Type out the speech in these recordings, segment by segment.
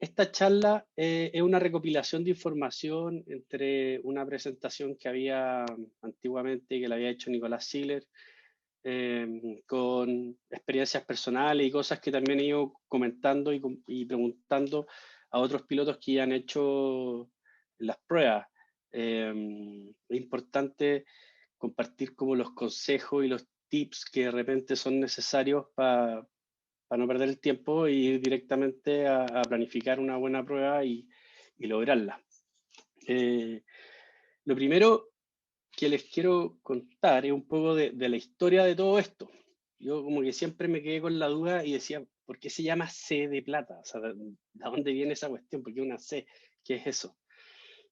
Esta charla es una recopilación de información entre una presentación que había antiguamente, que la había hecho Nicolás Ziegler, con experiencias personales y cosas que también he ido comentando y preguntando a otros pilotos que ya han hecho las pruebas. Es importante compartir como los consejos y los tips que de repente son necesarios para no perder el tiempo y ir directamente a planificar una buena prueba y lograrla. Lo primero que les quiero contar es un poco de la historia de todo esto. Yo como que siempre me quedé con la duda y decía, ¿por qué se llama C de plata? O sea, ¿de dónde viene esa cuestión? ¿Por qué una C? ¿Qué es eso?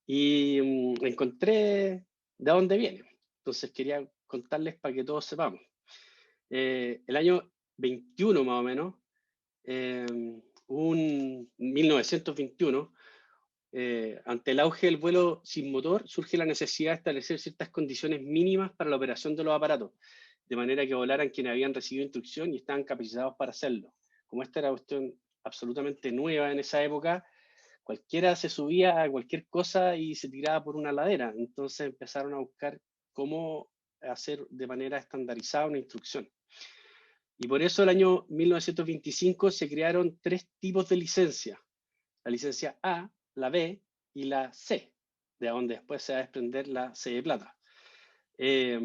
Y encontré de dónde viene. Entonces quería contarles para que todos sepamos. El año 21 más o menos, eh, un 1921, ante el auge del vuelo sin motor, surge la necesidad de establecer ciertas condiciones mínimas para la operación de los aparatos, de manera que volaran quienes habían recibido instrucción y estaban capacitados para hacerlo. Como esta era una cuestión absolutamente nueva en esa época, cualquiera se subía a cualquier cosa y se tiraba por una ladera. Entonces empezaron a buscar cómo hacer de manera estandarizada una instrucción. Y por eso el año 1925 se crearon tres tipos de licencia: la licencia A, la B y la C, de donde después se va a desprender la C de plata. Eh,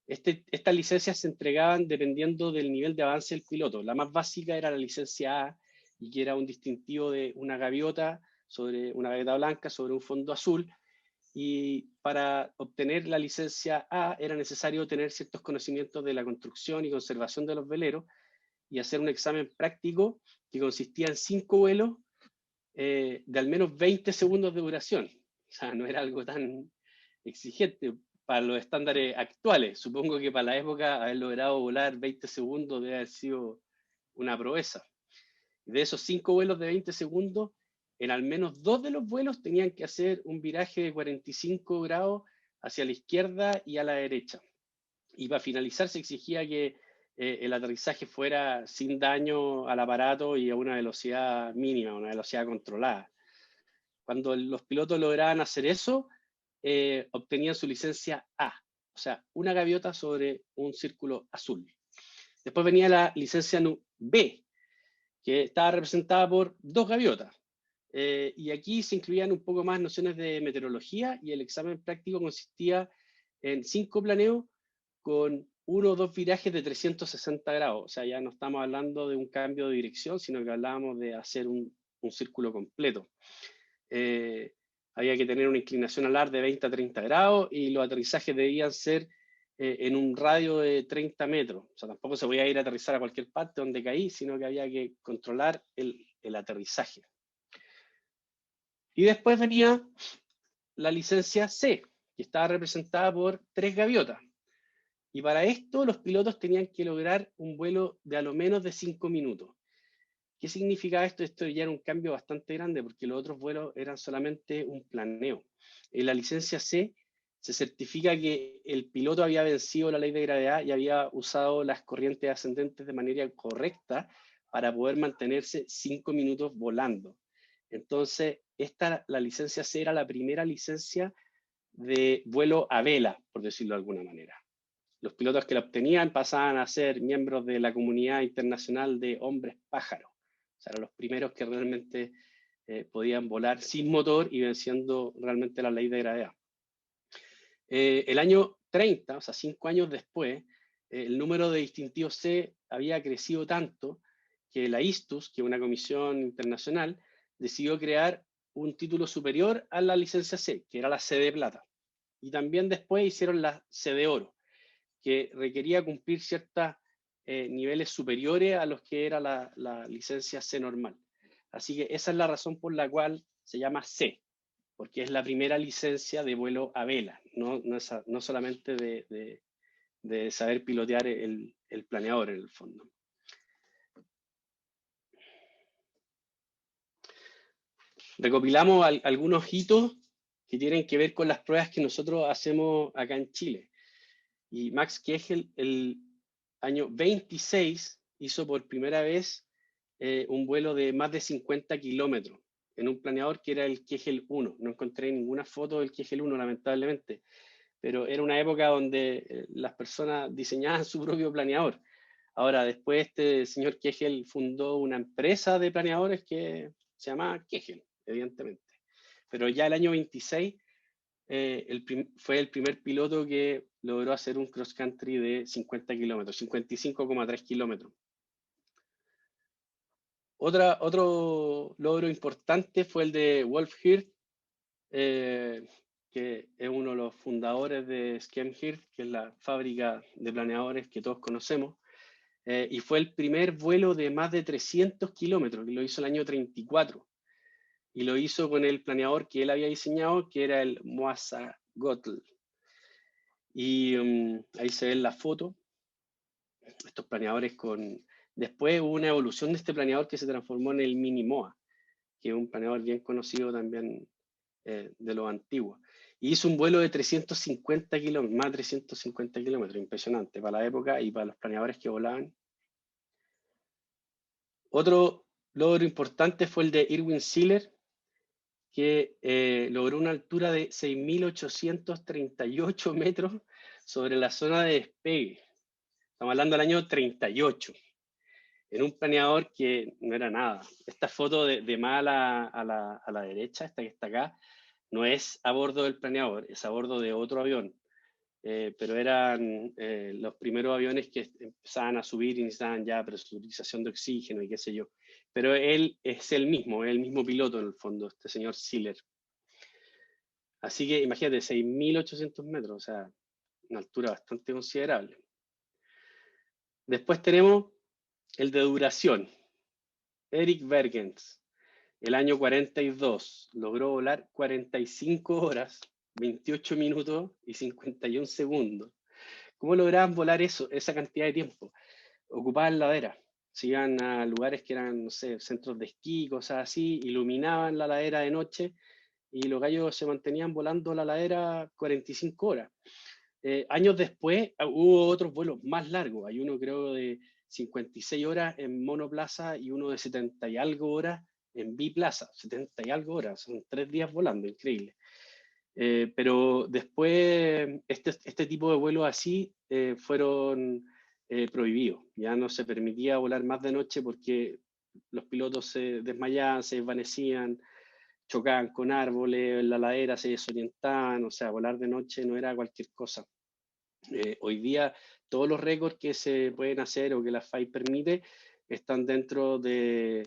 estas licencias se entregaban dependiendo del nivel de avance del piloto. La más básica era la licencia A, y que era un distintivo de una gaviota blanca sobre un fondo azul. Y para obtener la licencia A era necesario tener ciertos conocimientos de la construcción y conservación de los veleros y hacer un examen práctico que consistía en 5 vuelos de al menos 20 segundos de duración. O sea, no era algo tan exigente para los estándares actuales. Supongo que para la época haber logrado volar 20 segundos debe haber sido una proeza. De esos 5 vuelos de 20 segundos, en al menos 2 de los vuelos tenían que hacer un viraje de 45 grados hacia la izquierda y a la derecha. Y para finalizar se exigía que el aterrizaje fuera sin daño al aparato y a una velocidad mínima, una velocidad controlada. Cuando los pilotos lograban hacer eso, obtenían su licencia A, o sea, una gaviota sobre un círculo azul. Después venía la licencia B, que estaba representada por 2 gaviotas. Y aquí se incluían un poco más nociones de meteorología, y el examen práctico consistía en 5 planeos con 1 o 2 virajes de 360 grados. O sea, ya no estamos hablando de un cambio de dirección, sino que hablábamos de hacer un círculo completo. Eh, Había que tener una inclinación alar de 20 a 30 grados y los aterrizajes debían ser en un radio de 30 metros. O sea, tampoco se podía ir a aterrizar a cualquier parte donde caí, sino que había que controlar el aterrizaje. Y después venía la licencia C, que estaba representada por 3 gaviotas. Y para esto los pilotos tenían que lograr un vuelo de a lo menos de 5 minutos. ¿Qué significaba esto? Esto ya era un cambio bastante grande, porque los otros vuelos eran solamente un planeo. En la licencia C se certifica que el piloto había vencido la ley de gravedad y había usado las corrientes ascendentes de manera correcta para poder mantenerse 5 minutos volando. Entonces, la licencia C era la primera licencia de vuelo a vela, por decirlo de alguna manera. Los pilotos que la obtenían pasaban a ser miembros de la comunidad internacional de hombres pájaros. O sea, eran los primeros que realmente podían volar sin motor y venciendo realmente la ley de gravedad. El año 30, o sea, 5 años después, el número de distintivos C había crecido tanto que la ISTUS, que es una comisión internacional, decidió crear un título superior a la licencia C, que era la C de plata. Y también después hicieron la C de oro, que requería cumplir ciertos niveles superiores a los que era la licencia C normal. Así que esa es la razón por la cual se llama C, porque es la primera licencia de vuelo a vela, no solamente de saber pilotear el planeador en el fondo. Recopilamos algunos hitos que tienen que ver con las pruebas que nosotros hacemos acá en Chile. Y Max Kegel el año 26 hizo por primera vez un vuelo de más de 50 kilómetros en un planeador que era el Kegel 1. No encontré ninguna foto del Kegel 1, lamentablemente, pero era una época donde las personas diseñaban su propio planeador. Ahora, después este señor Kegel fundó una empresa de planeadores que se llama Kegel, evidentemente. Pero ya el año 26 fue el primer piloto que logró hacer un cross country de 50 kilómetros, 55,3 kilómetros. Otro logro importante fue el de Wolf Hirth, que es uno de los fundadores de Schemhirth, que es la fábrica de planeadores que todos conocemos, y fue el primer vuelo de más de 300 kilómetros, que lo hizo el año 34, y lo hizo con el planeador que él había diseñado, que era el Moasa Gotl. Y ahí se ve la foto, estos planeadores con... Después hubo una evolución de este planeador que se transformó en el Mini Moa, que es un planeador bien conocido también de los antiguos. Y hizo un vuelo de 350 kilómetros, más de 350 kilómetros, impresionante para la época y para los planeadores que volaban. Otro logro importante fue el de Irwin Siller, que logró una altura de 6.838 metros sobre la zona de despegue. Estamos hablando del año 38, en un planeador que no era nada. Esta foto de más a la derecha, esta que está acá, no es a bordo del planeador, es a bordo de otro avión. Pero eran los primeros aviones que empezaban a subir y necesitaban ya presurización de oxígeno y qué sé yo. Pero él es el mismo piloto en el fondo, este señor Siller. Así que imagínate, 6.800 metros, o sea, una altura bastante considerable. Después tenemos el de duración. Eric Bergens, el año 42, logró volar 45 horas, 28 minutos y 51 segundos. ¿Cómo lograban volar esa cantidad de tiempo? Ocupaban ladera, se iban a lugares que eran, no sé, centros de esquí, cosas así, iluminaban la ladera de noche y los gallos se mantenían volando la ladera 45 horas. Años después hubo otros vuelos más largos, hay uno creo de 56 horas en monoplaza y uno de 70 y algo horas en biplaza, 70 y algo horas, son 3 días volando, increíble. Pero después este tipo de vuelos así fueron prohibidos. Ya no se permitía volar más de noche porque los pilotos se desmayaban, se desvanecían, chocaban con árboles, en la ladera se desorientaban, o sea, volar de noche no era cualquier cosa. Hoy día todos los récords que se pueden hacer o que la FAI permite están dentro del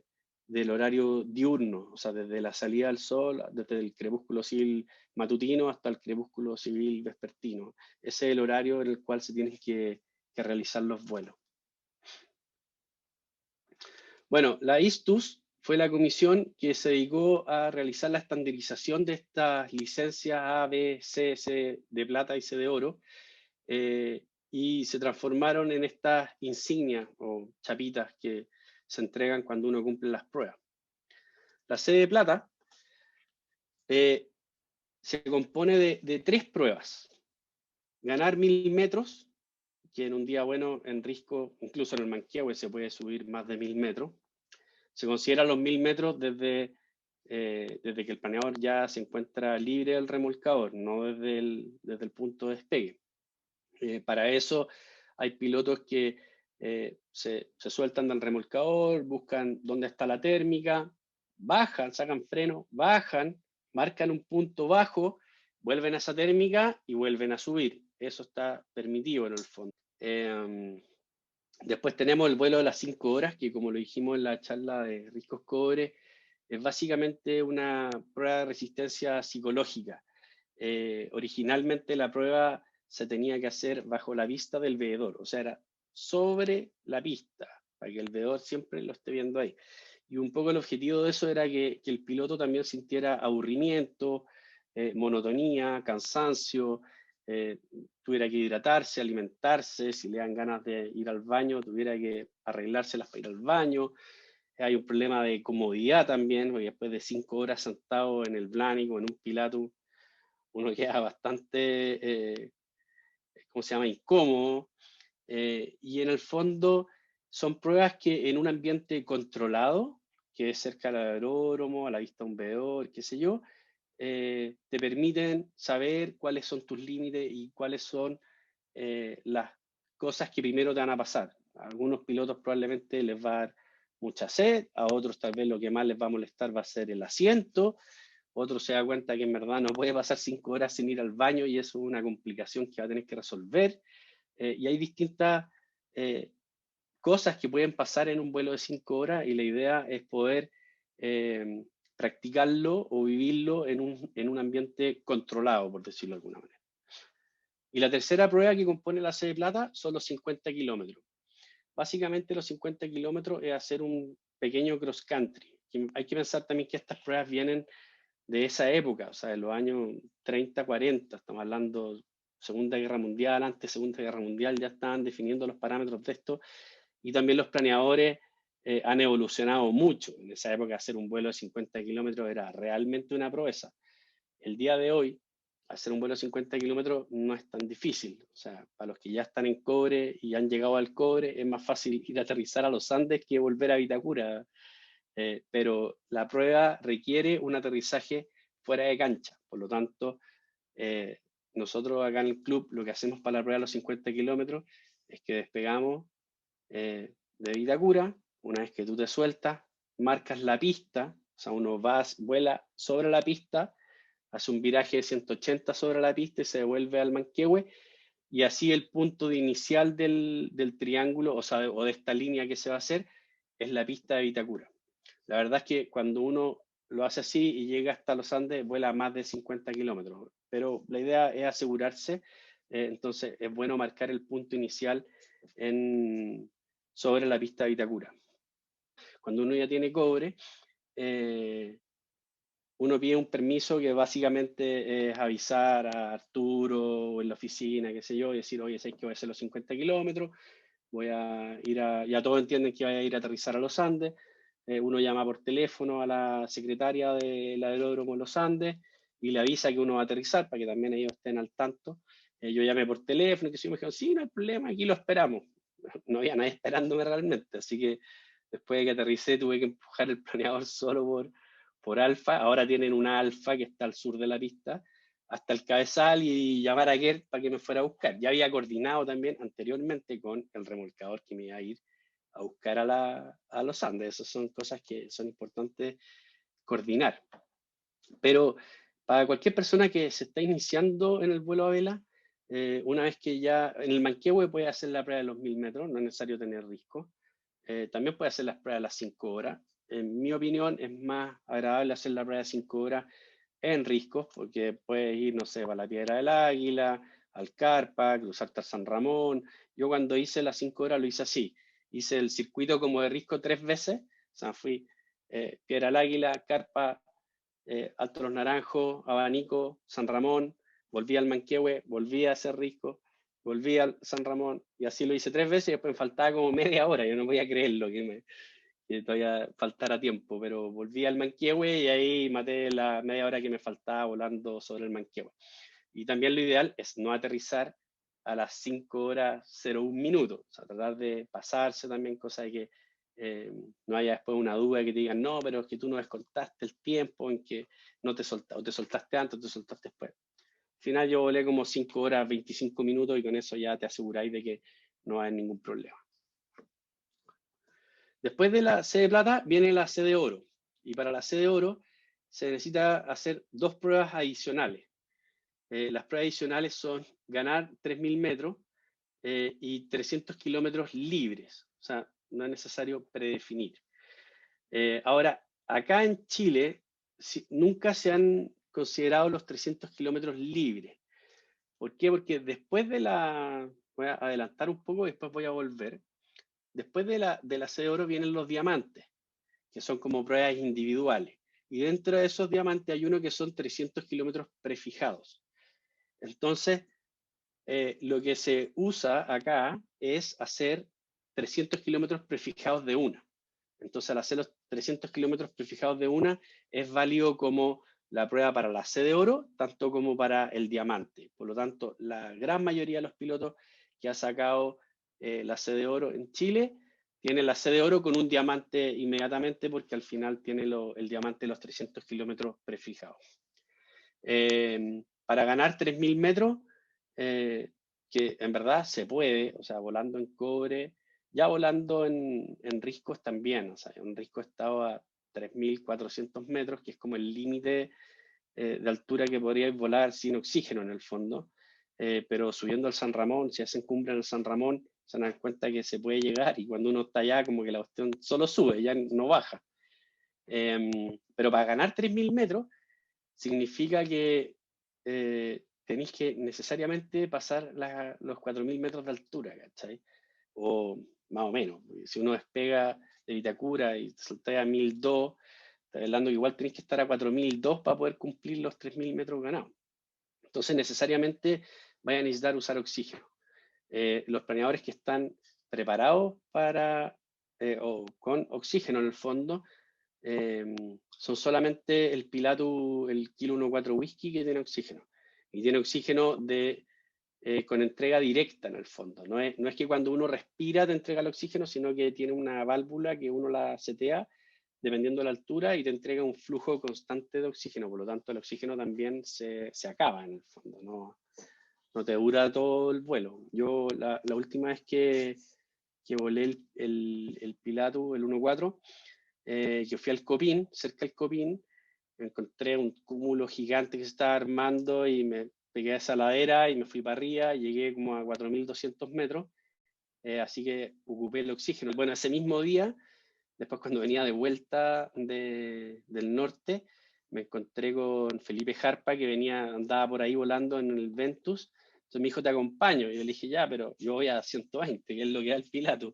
horario diurno, o sea, desde la salida del sol, desde el crepúsculo civil matutino hasta el crepúsculo civil vespertino. Ese es el horario en el cual se tienen que realizar los vuelos. Bueno, la ISTUS fue la comisión que se dedicó a realizar la estandarización de estas licencias A, B, C, C de plata y C de oro, y se transformaron en estas insignias o chapitas que se entregan cuando uno cumple las pruebas. La C de plata se compone de 3 pruebas. Ganar 1.000 metros, que en un día bueno en Risco, incluso en el Manquehue se puede subir más de 1.000 metros. Se consideran los 1.000 metros desde que el planeador ya se encuentra libre del remolcador, no desde el punto de despegue. Para eso hay pilotos que se sueltan del remolcador, buscan dónde está la térmica, bajan, sacan freno, bajan, marcan un punto bajo, vuelven a esa térmica y vuelven a subir. Eso está permitido en el fondo. Después tenemos el vuelo de las 5 horas, que como lo dijimos en la charla de Riscos Cobre, es básicamente una prueba de resistencia psicológica. Originalmente la prueba se tenía que hacer bajo la vista del veedor, o sea, era sobre la pista, para que el veedor siempre lo esté viendo ahí. Y un poco el objetivo de eso era que el piloto también sintiera aburrimiento, monotonía, cansancio, tuviera que hidratarse, alimentarse, si le dan ganas de ir al baño, tuviera que arreglárselas para ir al baño. Hay un problema de comodidad también, porque después de 5 horas sentado en el Blanic o en un Pilatus, uno queda bastante, ¿cómo se llama?, incómodo. Y en el fondo son pruebas que en un ambiente controlado, que es cerca del aeródromo, a la vista de un veedor, qué sé yo, te permiten saber cuáles son tus límites y cuáles son las cosas que primero te van a pasar. A algunos pilotos probablemente les va a dar mucha sed, a otros tal vez lo que más les va a molestar va a ser el asiento, otro se da cuenta que en verdad no puede pasar 5 horas sin ir al baño y eso es una complicación que va a tener que resolver. Y hay distintas cosas que pueden pasar en un vuelo de 5 horas y la idea es poder eh, practicarlo o vivirlo en un ambiente controlado, por decirlo de alguna manera. Y la tercera prueba que compone la C de Plata son los 50 kilómetros. Básicamente los 50 kilómetros es hacer un pequeño cross country. Hay que pensar también que estas pruebas vienen de esa época, o sea, de los años 30, 40, estamos hablando Segunda Guerra Mundial, antes Segunda Guerra Mundial, ya estaban definiendo los parámetros de esto y también los planeadores han evolucionado mucho. En esa época hacer un vuelo de 50 kilómetros era realmente una proeza. El día de hoy, hacer un vuelo de 50 kilómetros no es tan difícil. O sea, para los que ya están en Cobre y han llegado al Cobre, es más fácil ir a aterrizar a los Andes que volver a Vitacura. Pero la prueba requiere un aterrizaje fuera de cancha. Por lo tanto, nosotros acá en el club lo que hacemos para la prueba de los 50 kilómetros es que despegamos de Vitacura, una vez que tú te sueltas, marcas la pista, o sea, uno vuela sobre la pista, hace un viraje de 180 sobre la pista y se devuelve al Manquehue, y así el punto de inicial del triángulo, o sea, o de esta línea que se va a hacer, es la pista de Vitacura. La verdad es que cuando uno lo hace así y llega hasta los Andes, vuela más de 50 kilómetros, pero la idea es asegurarse, entonces es bueno marcar el punto inicial sobre la pista de Vitacura. Cuando uno ya tiene Cobre, uno pide un permiso que básicamente es avisar a Arturo o en la oficina, qué sé yo, y decir, oye, sé que voy a hacer los 50 kilómetros, voy a ir ya todos entienden que voy a ir a aterrizar a los Andes, uno llama por teléfono a la secretaria del aeródromo de los Andes y le avisa que uno va a aterrizar para que también ellos estén al tanto. Yo llamé por teléfono y que sí, me dijeron, sí, no hay problema, aquí lo esperamos. No había nadie esperándome realmente, así que después de que aterricé tuve que empujar el planeador solo por Alfa. Ahora tienen una Alfa que está al sur de la pista, hasta el cabezal y llamar a Gert para que me fuera a buscar. Ya había coordinado también anteriormente con el remolcador que me iba a ir a buscar a los Andes. Esas son cosas que son importantes coordinar. Pero para cualquier persona que se está iniciando en el vuelo a vela, una vez que ya en el Manquehue puede hacer la prueba de los 1000 metros, no es necesario tener risco. También puede hacer las pruebas de las 5 horas. En mi opinión, es más agradable hacer la prueba de 5 horas en riscos, porque puedes ir, no sé, para la Piedra del Águila, al Carpa, cruzarte a San Ramón. Yo cuando hice las 5 horas lo hice así. Hice el circuito como de risco 3 veces. O sea, fui Piedra del Águila, Carpa, Alto Los Naranjos, Abanico, San Ramón, volví al Manquehue, volví a hacer risco, volví al San Ramón y así lo hice 3 veces y después me faltaba como media hora. Yo no podía creerlo que todavía faltara tiempo, pero volví al Manquehue y ahí maté la media hora que me faltaba volando sobre el Manquehue. Y también lo ideal es no aterrizar a las 5 horas 01 minutos, o sea, tratar de pasarse también, cosa de que no haya después una duda que te digan, no, pero es que tú no descontaste el tiempo en que no te soltaste, o te soltaste antes o te soltaste después. Al final yo volé como 5 horas 25 minutos y con eso ya te aseguráis de que no hay ningún problema. Después de la C de plata viene la C de oro. Y para la C de oro se necesita hacer 2 pruebas adicionales. Las pruebas adicionales son ganar 3000 metros y 300 kilómetros libres. O sea, no es necesario predefinir. Ahora, acá en Chile nunca se han considerado los 300 kilómetros libres. ¿Por qué? Porque después de voy a adelantar un poco y después voy a volver. Después de la C de oro vienen los diamantes, que son como pruebas individuales. Y dentro de esos diamantes hay uno que son 300 kilómetros prefijados. Entonces, lo que se usa acá es hacer 300 kilómetros prefijados de una. Entonces, al hacer los 300 kilómetros prefijados de una, es válido como la prueba para la C de oro, tanto como para el diamante. Por lo tanto, la gran mayoría de los pilotos que ha sacado la C de oro en Chile tiene la C de oro con un diamante inmediatamente, porque al final tiene el diamante de los 300 kilómetros prefijados. Para ganar 3.000 metros, que en verdad se puede, o sea, volando en cobre, ya volando en riscos también, o sea, en risco estaba a 3.400 metros, que es como el límite de altura que podríais volar sin oxígeno en el fondo, pero subiendo al San Ramón, si hacen cumbre en el San Ramón, se dan cuenta que se puede llegar, y cuando uno está allá, como que la cuestión solo sube, ya no baja. Pero para ganar 3.000 metros, significa que tenéis que necesariamente pasar los 4.000 metros de altura, ¿cachai? O más o menos. Si uno despega de Vitacura y salta a 1.200, está hablando que igual tenéis que estar a 4.200 para poder cumplir los 3.000 metros ganados. Entonces, necesariamente vayan a necesitar usar oxígeno. Los planeadores que están preparados para, o con oxígeno en el fondo, son solamente el Pilatus, el Kilo 14 Whisky, que tiene oxígeno. Y tiene oxígeno con entrega directa en el fondo. No es que cuando uno respira te entrega el oxígeno, sino que tiene una válvula que uno la setea dependiendo de la altura y te entrega un flujo constante de oxígeno. Por lo tanto, el oxígeno también se acaba en el fondo. No te dura todo el vuelo. Yo la última vez que volé el Pilatus, el 1.4, yo fui al Copín, cerca del Copín, encontré un cúmulo gigante que se estaba armando y me pegué a esa ladera y me fui para arriba, llegué como a 4.200 metros, así que ocupé el oxígeno. Bueno, ese mismo día, después cuando venía de vuelta del norte, me encontré con Felipe Jarpa, que andaba por ahí volando en el Ventus. Entonces me dijo, te acompaño. Y yo le dije, ya, pero yo voy a 120, que es lo que da el Pilatus.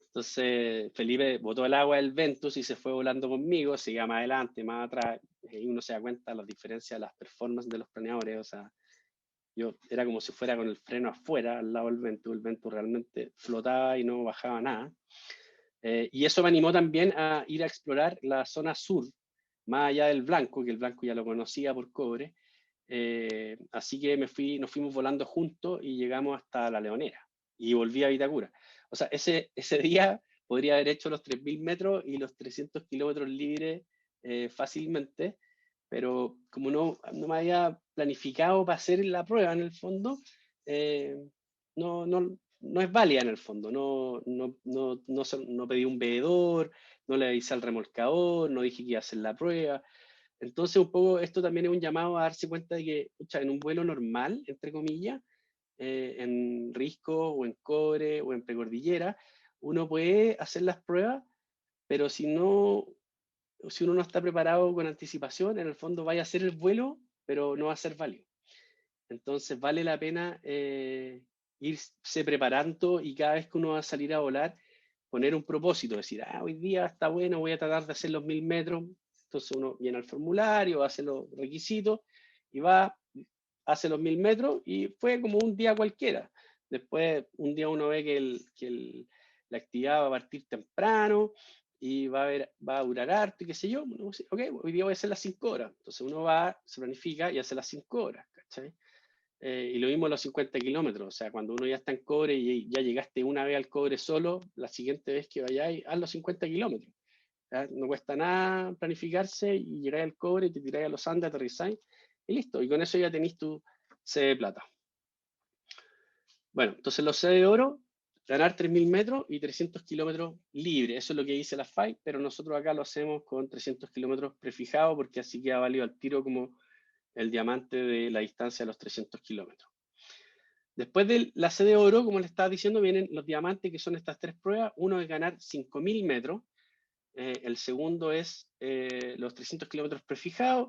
Entonces Felipe botó el agua del Ventus y se fue volando conmigo, seguía más adelante, más atrás, y uno se da cuenta de las diferencias de las performances de los planeadores. O sea, yo era como si fuera con el freno afuera, al lado del Ventus. El Ventus realmente flotaba y no bajaba nada. Y eso me animó también a ir a explorar la zona sur, más allá del Blanco, que el Blanco ya lo conocía por cobre. Así que nos fuimos volando juntos y llegamos hasta La Leonera y volví a Vitacura. O sea, ese día podría haber hecho los 3.000 metros y los 300 kilómetros libres fácilmente, pero como no me había planificado para hacer la prueba en el fondo, no es válida en el fondo. No pedí un veedor, no le avisé al remolcador, no dije que iba a hacer la prueba. Entonces, un poco esto también es un llamado a darse cuenta de que, pucha, en un vuelo normal, entre comillas, en risco o en cobre o en precordillera, uno puede hacer las pruebas, pero si uno no está preparado con anticipación, en el fondo vaya a hacer el vuelo, pero no va a ser válido. Entonces, vale la pena irse preparando, y cada vez que uno va a salir a volar, poner un propósito, decir, hoy día está bueno, voy a tratar de hacer los 1.000 metros. Entonces uno llena el formulario, hace los requisitos y hace los 1.000 metros, y fue como un día cualquiera. Después, un día uno ve que la actividad va a partir temprano y va a durar harto y qué sé yo. Uno dice, ok, hoy día voy a hacer las 5 horas. Entonces uno se planifica y hace las 5 horas, ¿cachai? Y lo mismo a los 50 kilómetros. O sea, cuando uno ya está en cobre y ya llegaste una vez al cobre solo, la siguiente vez que vayáis, haz los 50 kilómetros. No cuesta nada planificarse y llegáis al cobre y te tiráis a los Andes, aterrizáis y listo. Y con eso ya tenéis tu C de plata. Bueno, entonces los C de oro, ganar 3.000 metros y 300 kilómetros libre. Eso es lo que dice la FAI, pero nosotros acá lo hacemos con 300 kilómetros prefijados, porque así queda válido al tiro como el diamante de la distancia de los 300 kilómetros. Después de la C de oro, como le estaba diciendo, vienen los diamantes, que son estas 3 pruebas. Uno es ganar 5.000 metros, el segundo es los 300 kilómetros prefijados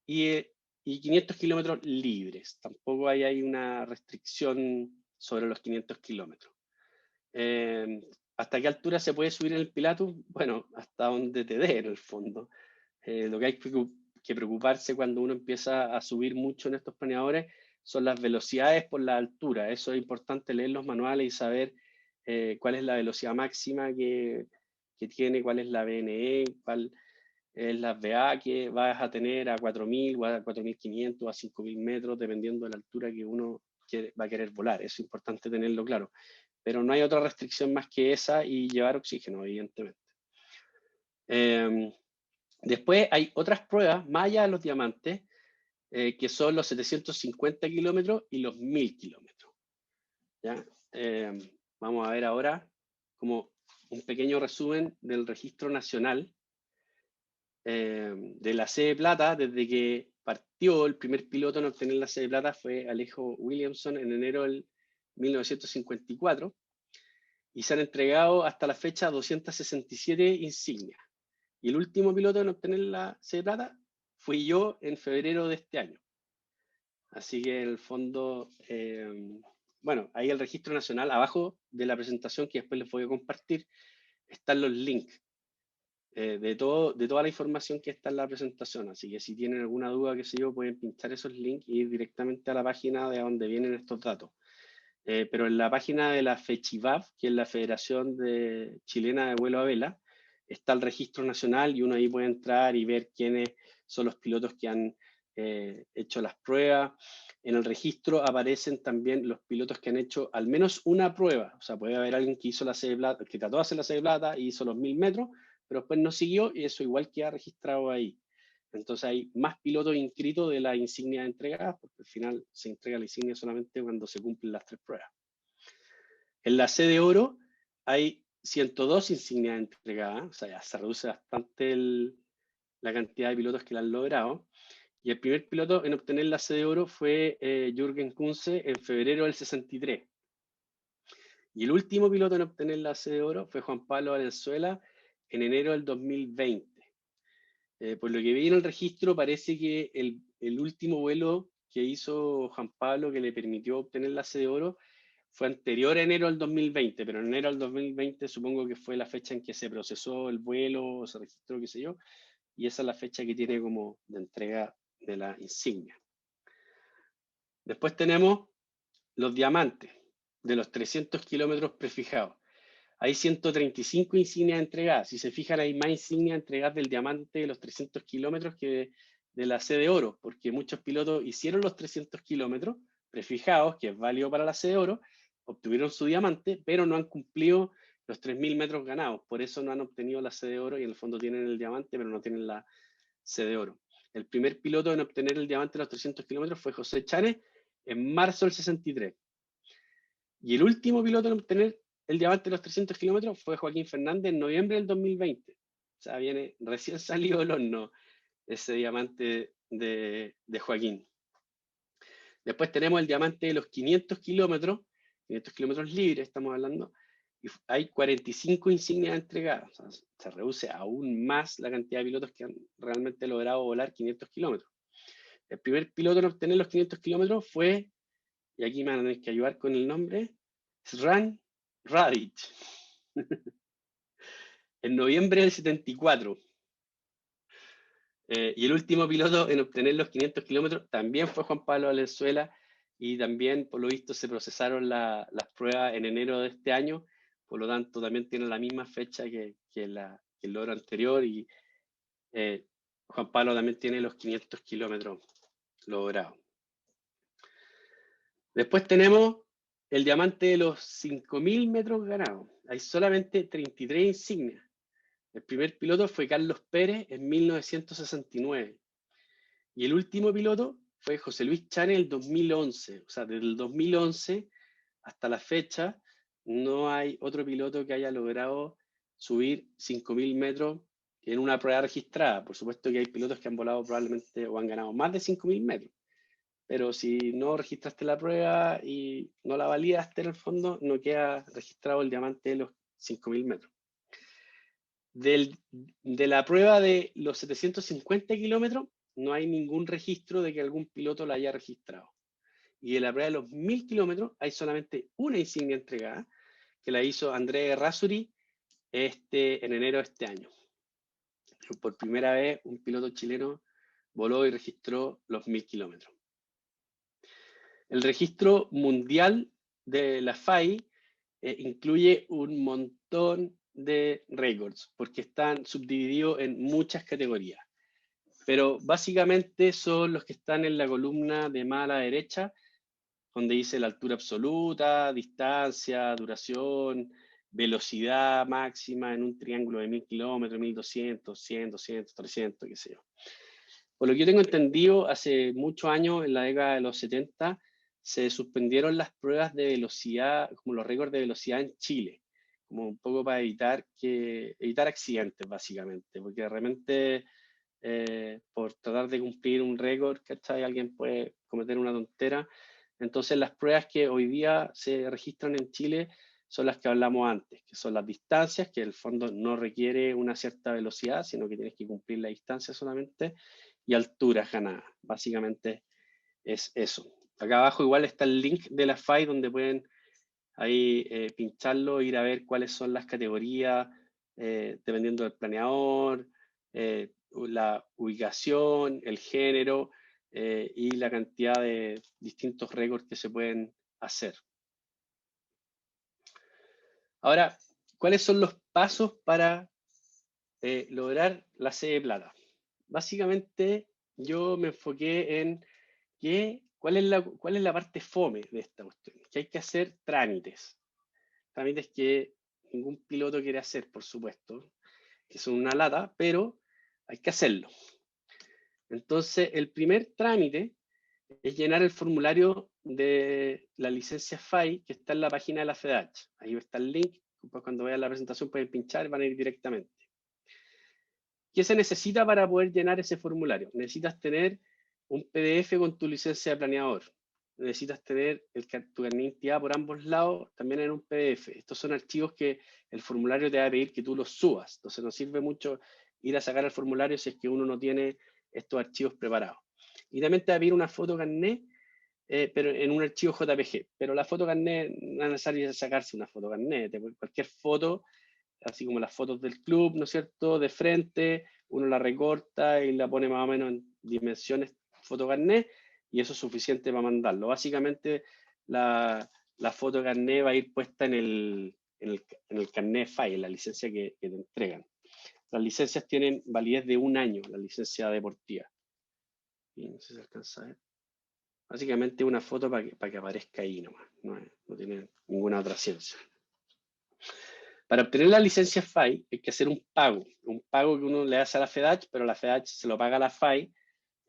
y 500 kilómetros libres. Tampoco hay una restricción sobre los 500 kilómetros. ¿Hasta qué altura se puede subir en el Pilatus? Bueno, hasta donde te dé en el fondo. Lo que hay que preocuparse cuando uno empieza a subir mucho en estos planeadores son las velocidades por la altura. Eso es importante, leer los manuales y saber cuál es la velocidad máxima que tiene, cuál es la VNE, cuál es la VA que vas a tener a 4.000 o a 4.500 o a 5.000 metros, dependiendo de la altura que uno va a querer volar. Eso es importante tenerlo claro. pero no hay otra restricción más que esa y llevar oxígeno, evidentemente. Después hay otras pruebas, más allá de los diamantes, que son los 750 kilómetros y los 1000 kilómetros. ¿Ya? Vamos a ver ahora como un pequeño resumen del registro nacional de la C de plata. Desde que partió, el primer piloto en obtener la C de plata fue Alejo Williamson en enero del 1954, y se han entregado hasta la fecha 267 insignias. Y el último piloto en obtener la C de plata fui yo en febrero de este año. Así que en el fondo, bueno, ahí el registro nacional, abajo de la presentación que después les voy a compartir, están los links de toda la información que está en la presentación. Así que si tienen alguna duda, qué sé yo, pueden pinchar esos links y ir directamente a la página de donde vienen estos datos. Pero en la página de la FECHIVAV, que es la Federación Chilena de Vuelo a Vela, está el registro nacional y uno ahí puede entrar y ver quiénes son los pilotos que han hecho las pruebas. En el registro aparecen también los pilotos que han hecho al menos una prueba. O sea, puede haber alguien que hizo la C de plata, que trató de hacer la C de plata y hizo los 1000 metros, pero después no siguió y eso igual queda registrado ahí. Entonces hay más pilotos inscritos de las insignias entregadas, porque al final se entrega la insignia solamente cuando se cumplen las 3 pruebas. En la C de oro hay 102 insignias entregadas, o sea, ya se reduce bastante la cantidad de pilotos que la han logrado. Y el primer piloto en obtener la C de oro fue Jürgen Kunze en febrero del 63. Y el último piloto en obtener la C de oro fue Juan Pablo Valenzuela en enero del 2020. Por lo que vi en el registro, parece que el último vuelo que hizo Juan Pablo que le permitió obtener la C de oro fue anterior a enero del 2020, pero en enero del 2020 supongo que fue la fecha en que se procesó el vuelo, se registró, qué sé yo, y esa es la fecha que tiene como de entrega de la insignia. Después tenemos los diamantes de los 300 kilómetros prefijados. Hay 135 insignias entregadas. Si se fijan, hay más insignias entregadas del diamante de los 300 kilómetros que de la C de oro, porque muchos pilotos hicieron los 300 kilómetros prefijados, que es válido para la C de oro, obtuvieron su diamante, pero no han cumplido los 3000 metros ganados. Por eso no han obtenido la C de oro y en el fondo tienen el diamante, pero no tienen la C de oro. El primer piloto en obtener el diamante de los 300 kilómetros fue José Chávez en marzo del 63. Y el último piloto en obtener el diamante de los 300 kilómetros fue Joaquín Fernández en noviembre del 2020. O sea, viene recién salido del horno ese diamante de Joaquín. Después tenemos el diamante de los 500 kilómetros libres, estamos hablando, y hay 45 insignias entregadas. O sea, se reduce aún más la cantidad de pilotos que han realmente logrado volar 500 kilómetros. El primer piloto en obtener los 500 kilómetros fue, y aquí me van a tener que ayudar con el nombre, Sran Radic, en noviembre del 74. Y el último piloto en obtener los 500 kilómetros también fue Juan Pablo Valenzuela, y también, por lo visto, se procesaron las pruebas en enero de este año, por lo tanto, también tiene la misma fecha que el logro anterior, y Juan Pablo también tiene los 500 kilómetros logrados. Después tenemos el diamante de los 5000 metros ganados. Hay solamente 33 insignias. El primer piloto fue Carlos Pérez en 1969. Y el último piloto fue José Luis Chane en el 2011. O sea, desde el 2011 hasta la fecha, no hay otro piloto que haya logrado subir 5000 metros en una prueba registrada. Por supuesto que hay pilotos que han volado probablemente o han ganado más de 5000 metros. Pero si no registraste la prueba y no la validaste en el fondo, no queda registrado el diamante de los 5000 metros. De la prueba de los 750 kilómetros, no hay ningún registro de que algún piloto la haya registrado. Y de la prueba de los 1000 kilómetros, hay solamente una insignia entregada, que la hizo André Errázuriz en enero de este año. Por primera vez, un piloto chileno voló y registró los 1000 kilómetros. El registro mundial de la FAI incluye un montón de récords, porque están subdivididos en muchas categorías. Pero básicamente son los que están en la columna de más a la derecha, donde dice la altura absoluta, distancia, duración, velocidad máxima en un triángulo de 1000 kilómetros, 1200, 100, 200, 300, qué sé yo. Por lo que yo tengo entendido, hace muchos años, en la década de los 70, se suspendieron las pruebas de velocidad, como los récords de velocidad en Chile, como un poco para evitar accidentes, básicamente, porque realmente por tratar de cumplir un récord, ¿cachai? Alguien puede cometer una tontera. Entonces, las pruebas que hoy día se registran en Chile son las que hablamos antes, que son las distancias, que en el fondo no requiere una cierta velocidad, sino que tienes que cumplir la distancia solamente, y alturas ganadas. Básicamente es eso. Acá abajo igual está el link de la FAI donde pueden ahí pincharlo, ir a ver cuáles son las categorías, dependiendo del planeador, la ubicación, el género y la cantidad de distintos récords que se pueden hacer. Ahora, ¿cuáles son los pasos para lograr la C de plata? Básicamente, yo me enfoqué en cuál es la parte fome de esta cuestión, que hay que hacer trámites. Trámites que ningún piloto quiere hacer, por supuesto, que son una lata, pero hay que hacerlo. Entonces, el primer trámite es llenar el formulario de la licencia FAI que está en la página de la FEDACH. Ahí está el link, pues cuando vean la presentación pueden pinchar y van a ir directamente. ¿Qué se necesita para poder llenar ese formulario? Necesitas tener un PDF con tu licencia de planeador. Necesitas tener tu carnet de identidad por ambos lados, también en un PDF. Estos son archivos que el formulario te va a pedir que tú los subas. Entonces no sirve mucho ir a sacar el formulario si es que uno no tiene estos archivos preparados. Y también te va a pedir una foto carnet, pero en un archivo JPG. Pero la foto carnet no es necesario sacarse una foto carnet. Cualquier foto, así como las fotos del club, ¿no es cierto?, de frente, uno la recorta y la pone más o menos en dimensiones fotocarnet y eso es suficiente para mandarlo. Básicamente la foto carnet va a ir puesta en el carnet FAI, en la licencia que te entregan. Las licencias tienen validez de 1 año, la licencia deportiva. Y no sé si se alcanza a ver. Básicamente una foto para que aparezca ahí nomás, no tiene ninguna otra ciencia. Para obtener la licencia FAI hay que hacer un pago que uno le hace a la FEDACH, pero la FEDACH se lo paga a la FAI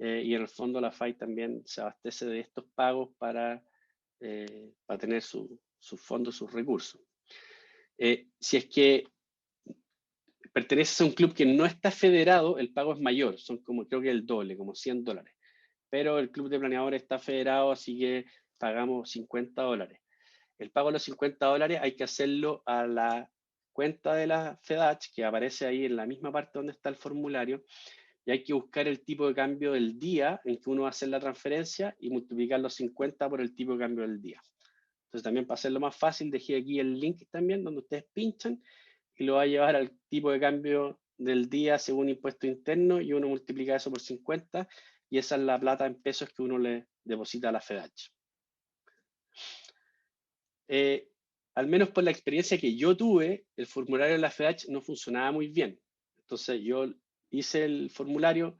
y en el fondo la FAI también se abastece de estos pagos para tener sus fondos, sus recursos. Si es que perteneces a un club que no está federado, el pago es mayor, son como creo que el doble, como $100. Pero el club de planeadores está federado, así que pagamos $50. El pago de los $50 hay que hacerlo a la cuenta de la FEDACH, que aparece ahí en la misma parte donde está el formulario, y hay que buscar el tipo de cambio del día en que uno va a hacer la transferencia y multiplicar los 50 por el tipo de cambio del día. Entonces también para hacerlo más fácil, dejé aquí el link también donde ustedes pinchan y lo va a llevar al tipo de cambio del día según impuesto interno y uno multiplica eso por 50 y esa es la plata en pesos que uno le deposita a la FEDACH. Al menos por la experiencia que yo tuve, el formulario de la FEDACH no funcionaba muy bien. Entonces yo hice el formulario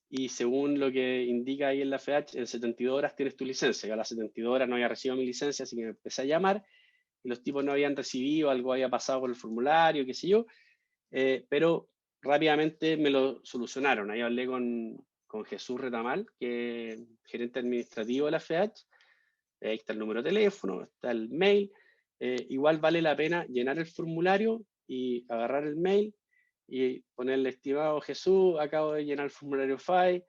y según lo que indica ahí en la FEDACH, en 72 horas tienes tu licencia. Yo a las 72 horas no había recibido mi licencia, así que me empecé a llamar y los tipos no habían recibido, algo había pasado por el formulario, qué sé yo, pero rápidamente me lo solucionaron. Ahí hablé con Jesús Retamal, que es gerente administrativo de la FEDACH. Ahí está el número de teléfono, está el mail. Igual vale la pena llenar el formulario y agarrar el mail y ponerle: estimado Jesús, acabo de llenar el formulario FAI,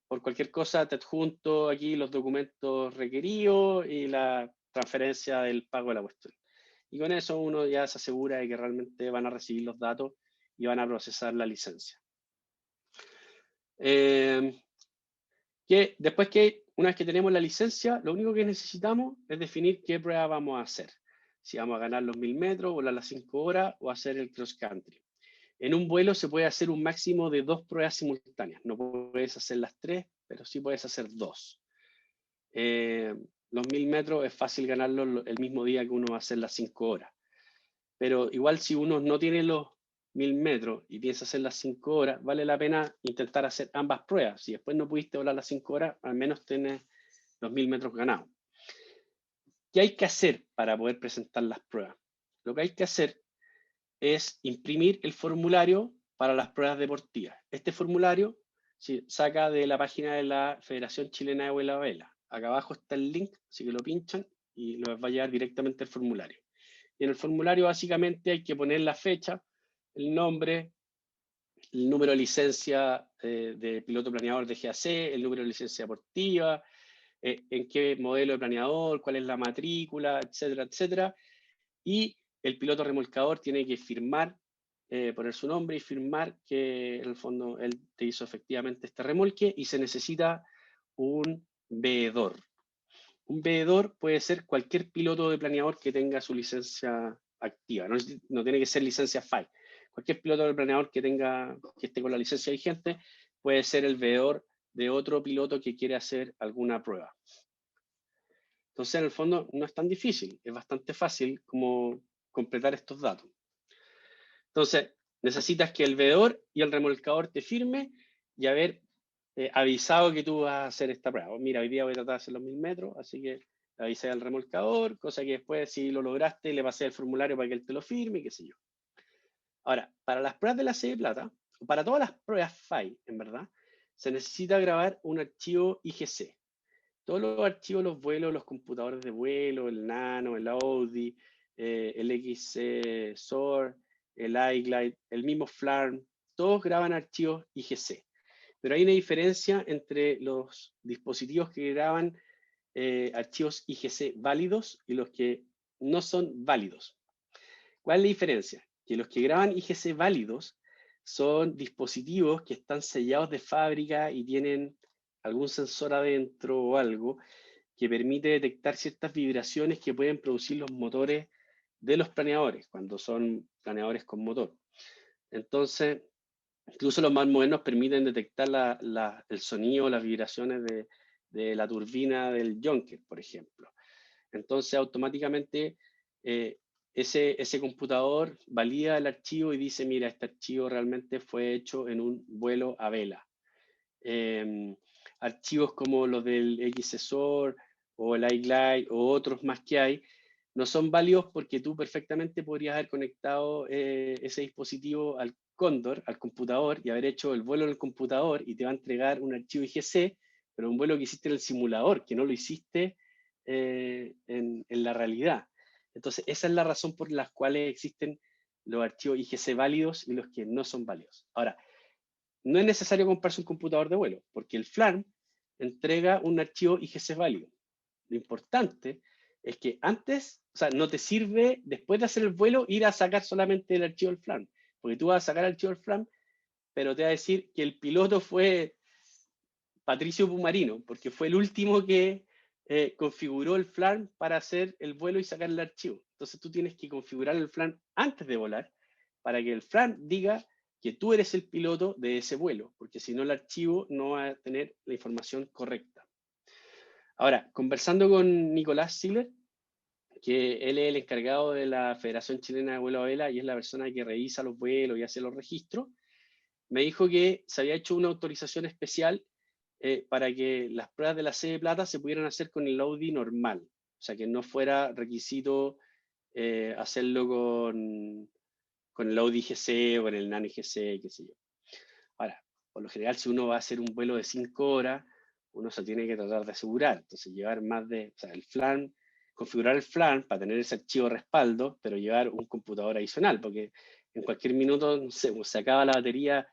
por cualquier cosa te adjunto aquí los documentos requeridos y la transferencia del pago de la cuestión. Y con eso uno ya se asegura de que realmente van a recibir los datos y van a procesar la licencia. Una vez que tenemos la licencia, lo único que necesitamos es definir qué prueba vamos a hacer. Si vamos a ganar los 1000 metros, volar las 5 horas o hacer el cross country. En un vuelo se puede hacer un máximo de 2 pruebas simultáneas. No puedes hacer las 3, pero sí puedes hacer 2. Los 1000 metros es fácil ganarlos el mismo día que uno va a hacer las 5 horas. Pero igual si uno no tiene los 1000 metros y piensa hacer las 5 horas, vale la pena intentar hacer ambas pruebas. Si después no pudiste volar las 5 horas, al menos tienes los 1000 metros ganados. ¿Qué hay que hacer para poder presentar las pruebas? Lo que hay que hacer es imprimir el formulario para las pruebas deportivas. Este formulario se saca de la página de la Federación Chilena de Vuelo a Vela. Acá abajo está el link, así que lo pinchan y los va a llevar directamente al formulario. Y en el formulario básicamente hay que poner la fecha, el nombre, el número de licencia de piloto planeador de GAC, el número de licencia deportiva, en qué modelo de planeador, cuál es la matrícula, etcétera, etcétera. Y el piloto remolcador tiene que firmar, poner su nombre y firmar que en el fondo él te hizo efectivamente este remolque, y se necesita un veedor. Un veedor puede ser cualquier piloto de planeador que tenga su licencia activa, no tiene que ser licencia FAI. Cualquier piloto de planeador que esté con la licencia vigente puede ser el veedor de otro piloto que quiere hacer alguna prueba. Entonces, en el fondo, no es tan difícil, es bastante fácil como completar estos datos. Entonces, necesitas que el veedor y el remolcador te firme y haber avisado que tú vas a hacer esta prueba. Mira, hoy día voy a tratar de hacer los 1000 metros, así que avisé al remolcador, cosa que después, si lo lograste, le pasé el formulario para que él te lo firme, qué sé yo. Ahora, para las pruebas de la C de plata, o para todas las pruebas FAI, en verdad, se necesita grabar un archivo IGC. Todos los archivos, los vuelos, los computadores de vuelo, el Nano, el Audi, el XC SOAR, el iGlide, el mismo FLARM, todos graban archivos IGC. Pero hay una diferencia entre los dispositivos que graban archivos IGC válidos y los que no son válidos. ¿Cuál es la diferencia? Que los que graban IGC válidos son dispositivos que están sellados de fábrica y tienen algún sensor adentro o algo que permite detectar ciertas vibraciones que pueden producir los motores de los planeadores, cuando son planeadores con motor. Entonces, incluso los más modernos permiten detectar el sonido, las vibraciones de la turbina del Junker, por ejemplo. Entonces, automáticamente, ese computador valida el archivo y dice, mira, este archivo realmente fue hecho en un vuelo a vela. Archivos como los del XSOR o el iGlide o otros más que hay, no son válidos porque tú perfectamente podrías haber conectado ese dispositivo al Cóndor, al computador, y haber hecho el vuelo en el computador y te va a entregar un archivo IGC, pero un vuelo que hiciste en el simulador, que no lo hiciste en la realidad. Entonces, esa es la razón por la cual existen los archivos IGC válidos y los que no son válidos. Ahora, no es necesario comprarse un computador de vuelo, porque el FLARM entrega un archivo IGC válido. Lo importante es que antes, o sea, no te sirve después de hacer el vuelo ir a sacar solamente el archivo del FLARM, porque tú vas a sacar el archivo del FLARM, pero te va a decir que el piloto fue Patricio Pumarino, porque fue el último que configuró el FLARM para hacer el vuelo y sacar el archivo. Entonces tú tienes que configurar el FLARM antes de volar para que el FLARM diga que tú eres el piloto de ese vuelo, porque si no el archivo no va a tener la información correcta. Ahora, conversando con Nicolás Siller, que él es el encargado de la Federación Chilena de Vuelo a Vela y es la persona que revisa los vuelos y hace los registros, me dijo que se había hecho una autorización especial para que las pruebas de la C de plata se pudieran hacer con el Audi normal, o sea, que no fuera requisito hacerlo con el Audi GC o con el Nano GC, qué sé yo. Ahora, por lo general, si uno va a hacer un vuelo de 5 horas, uno se tiene que tratar de asegurar, entonces llevar más de, o sea, el FLAN, configurar el FLAN para tener ese archivo de respaldo, pero llevar un computador adicional, porque en cualquier minuto, no sé, se acaba la batería.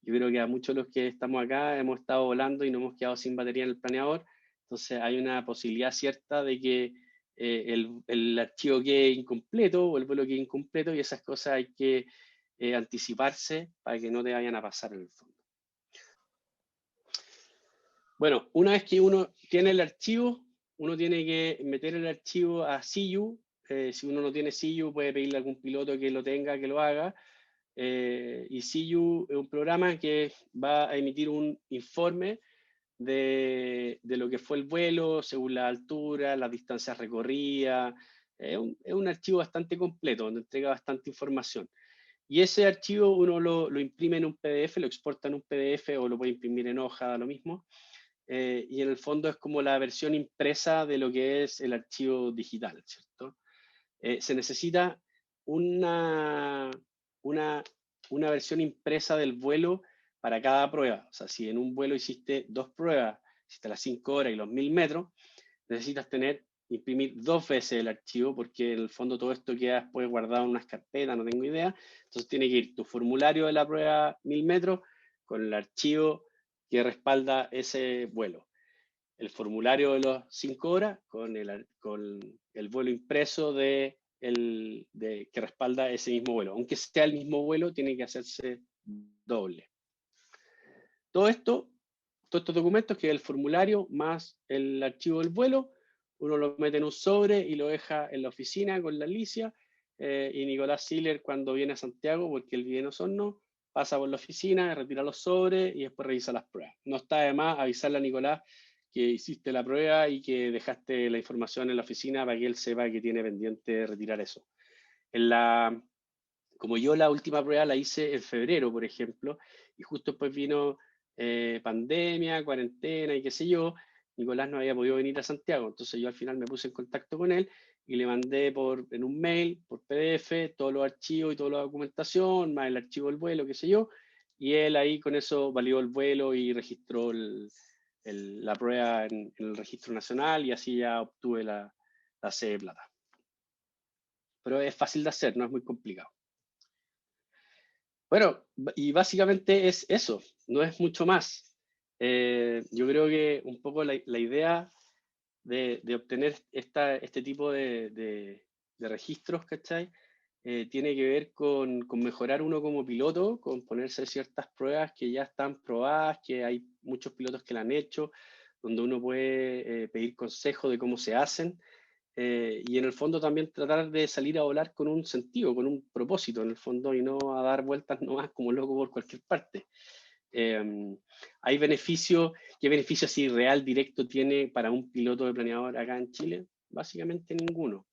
Yo creo que a muchos de los que estamos acá hemos estado volando y nos hemos quedado sin batería en el planeador, entonces hay una posibilidad cierta de que el archivo quede incompleto o el vuelo quede incompleto, y esas cosas hay que anticiparse para que no te vayan a pasar en el fondo. Bueno, una vez que uno tiene el archivo, uno tiene que meter el archivo a CU. Si uno no tiene CU, puede pedirle a algún piloto que lo tenga, que lo haga. Y CU es un programa que va a emitir un informe de lo que fue el vuelo, según la altura, las distancias recorridas. Es un archivo bastante completo, donde entrega bastante información. Y ese archivo uno lo imprime en un PDF, lo exporta en un PDF o lo puede imprimir en hoja, da lo mismo. y en el fondo es como la versión impresa de lo que es el archivo digital, ¿cierto? Se necesita una, una, una versión impresa del vuelo para cada prueba. O sea, si en un vuelo hiciste 2 pruebas, hiciste las 5 horas y los 1000 metros, necesitas imprimir 2 veces el archivo, porque en el fondo todo esto queda después guardado en unas carpetas, no tengo idea. Entonces tiene que ir tu formulario de la prueba 1000 metros con el archivo que respalda ese vuelo, el formulario de las 5 horas con el vuelo impreso que respalda ese mismo vuelo. Aunque sea el mismo vuelo, tiene que hacerse doble. Todo esto, todos estos documentos, que es el formulario más el archivo del vuelo, uno lo mete en un sobre y lo deja en la oficina con la Alicia, y Nicolás Siller, cuando viene a Santiago, porque él vive en Osorno, pasa por la oficina, retira los sobres y después revisa las pruebas. No está de más avisarle a Nicolás que hiciste la prueba y que dejaste la información en la oficina para que él sepa que tiene pendiente retirar eso. Como yo la última prueba la hice en febrero, por ejemplo, y justo después vino pandemia, cuarentena y qué sé yo, Nicolás no había podido venir a Santiago, entonces yo al final me puse en contacto con él y le mandé en un mail, por PDF, todos los archivos y toda la documentación, más el archivo del vuelo, qué sé yo, y él ahí con eso validó el vuelo y registró la prueba en el registro nacional, y así ya obtuve la C de plata. Pero es fácil de hacer, no es muy complicado. Bueno, y básicamente es eso, no es mucho más. Yo creo que un poco la idea de obtener este tipo de registros, ¿cachai? Tiene que ver con mejorar uno como piloto, con ponerse ciertas pruebas que ya están probadas, que hay muchos pilotos que la han hecho, donde uno puede pedir consejo de cómo se hacen, y en el fondo también tratar de salir a volar con un sentido, con un propósito en el fondo, y no a dar vueltas nomás como loco por cualquier parte. ¿Hay beneficio? ¿Qué beneficio así real, directo tiene para un piloto de planeador acá en Chile? Básicamente ninguno.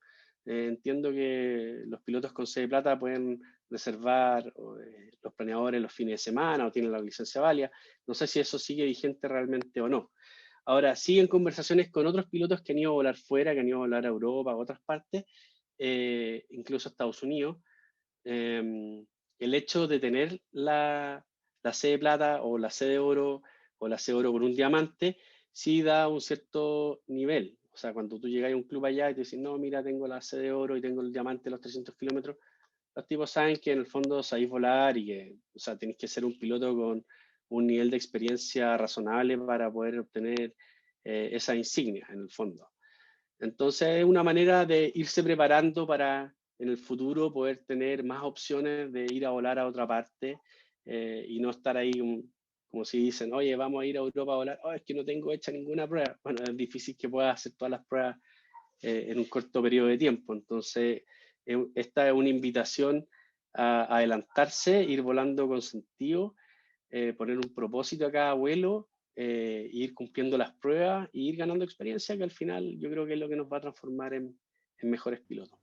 Entiendo que los pilotos con C de plata pueden reservar los planeadores los fines de semana o tienen la licencia válida. No sé si eso sigue vigente realmente o no. Ahora, siguen conversaciones con otros pilotos que han ido a volar fuera, que han ido a volar a Europa, a otras partes, incluso a Estados Unidos. Eh, el hecho de tener la C de plata o la C de oro o la C de oro con un diamante, sí da un cierto nivel. O sea, cuando tú llegas a un club allá y te dicen, no, mira, tengo la C de oro y tengo el diamante de los 300 kilómetros, los tipos saben que en el fondo sabéis volar y que, o sea, tenéis que ser un piloto con un nivel de experiencia razonable para poder obtener esa insignia, en el fondo. Entonces, es una manera de irse preparando para en el futuro poder tener más opciones de ir a volar a otra parte, y no estar ahí como si dicen, oye, vamos a ir a Europa a volar, oh, es que no tengo hecha ninguna prueba. Bueno, es difícil que puedas hacer todas las pruebas en un corto periodo de tiempo. Entonces, esta es una invitación a adelantarse, ir volando con sentido, poner un propósito a cada vuelo, ir cumpliendo las pruebas e ir ganando experiencia, que al final yo creo que es lo que nos va a transformar en mejores pilotos.